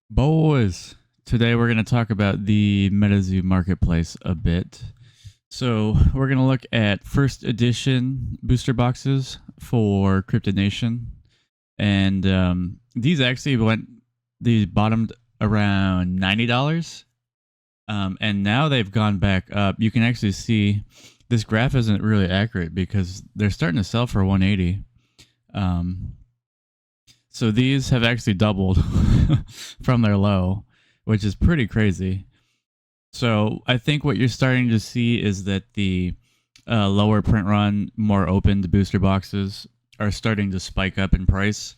Boys, today we're going to talk about the MetaZoo marketplace a bit. So, we're going to look at first edition booster boxes for Cryptid Nation. And these bottomed around $90. And now they've gone back up. You can actually see this graph isn't really accurate because they're starting to sell for 180. So these have actually doubled from their low, which is pretty crazy. So I think what you're starting to see is that the lower print run, more opened booster boxes are starting to spike up in price.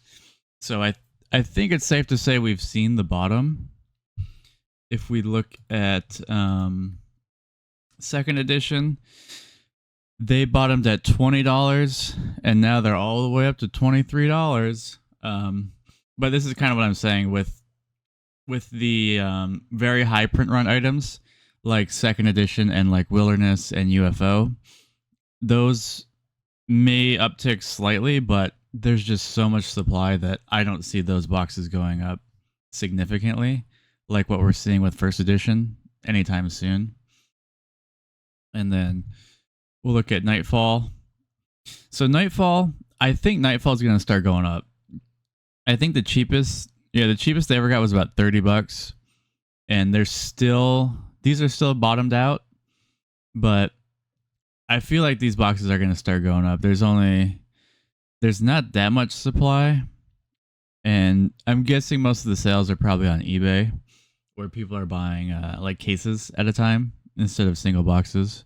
So I think it's safe to say we've seen the bottom. If we look at second edition, they bottomed at $20 and now they're all the way up to $23. But this is kind of what I'm saying with the very high print run items like second edition and like Wilderness and UFO. Those may uptick slightly, but there's just so much supply that I don't see those boxes going up significantly like what we're seeing with first edition anytime soon. And then we'll look at Nightfall. So Nightfall, I think Nightfall is going to start going up. I think the cheapest they ever got was about $30, and these are still bottomed out, but I feel like these boxes are going to start going up. There's not that much supply, and I'm guessing most of the sales are probably on eBay, where people are buying like cases at a time instead of single boxes.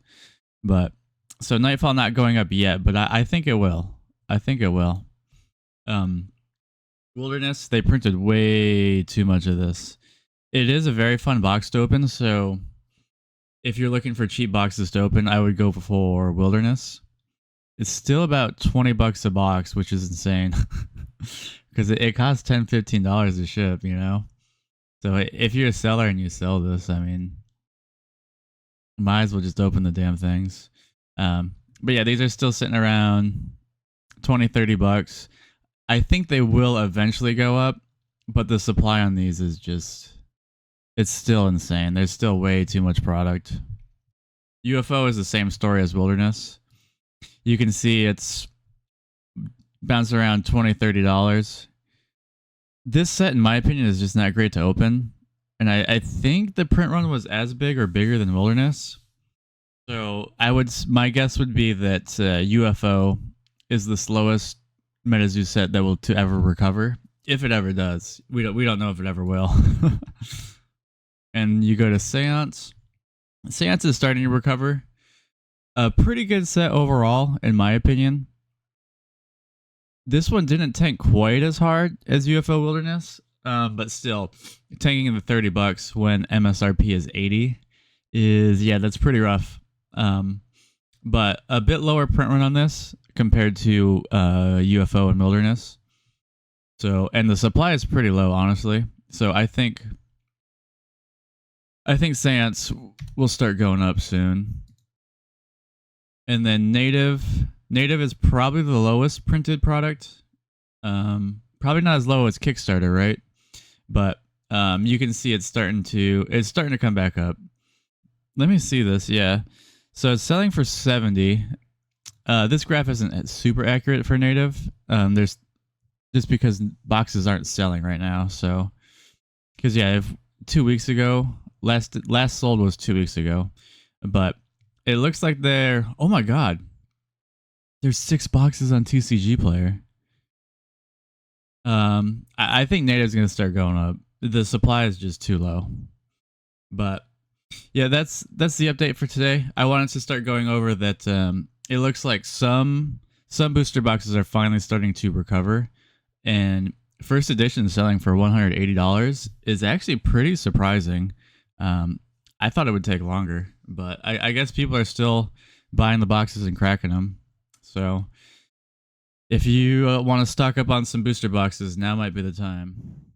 But so Nightfall not going up yet, but I think it will. I think it will. Wilderness, they printed way too much of this. It is a very fun box to open, so if you're looking for cheap boxes to open, I would go for Wilderness. It's still about $20 a box, which is insane. Because it costs $10, $15 to ship, you know? So if you're a seller and you sell this, I mean, might as well just open the damn things. But yeah, these are still sitting around $20, $30. I think they will eventually go up, but the supply on these is it's still insane. There's still way too much product. UFO is the same story as Wilderness. You can see it's bounced around $20, $30. This set, in my opinion, is just not great to open. And I think the print run was as big or bigger than Wilderness. So my guess would be that UFO is the slowest MetaZoo set that will to ever recover, if it ever does. We don't know if it ever will. And you go to Seance. Seance is starting to recover. A pretty good set overall, in my opinion. This one didn't tank quite as hard as UFO Wilderness, but still, tanking in the $30 when MSRP is $80 that's pretty rough. But a bit lower print run on this compared to UFO and Wilderness. So, and the supply is pretty low, honestly. So I think Seance will start going up soon. And then Native is probably the lowest printed product. Probably not as low as Kickstarter, right? But you can see it's starting to come back up. Let me see this. Yeah. So it's selling for 70. This graph isn't super accurate for Native. There's just because boxes aren't selling right now. So, because yeah, if 2 weeks ago, last sold was 2 weeks ago, but it looks like oh my god, there's 6 boxes on TCG Player. I think Native's gonna start going up. The supply is just too low, but yeah, that's the update for today. I wanted to start going over that. It looks like some booster boxes are finally starting to recover, and first edition selling for $180 is actually pretty surprising. I thought it would take longer, but I guess people are still buying the boxes and cracking them. So if you want to stock up on some booster boxes, now might be the time.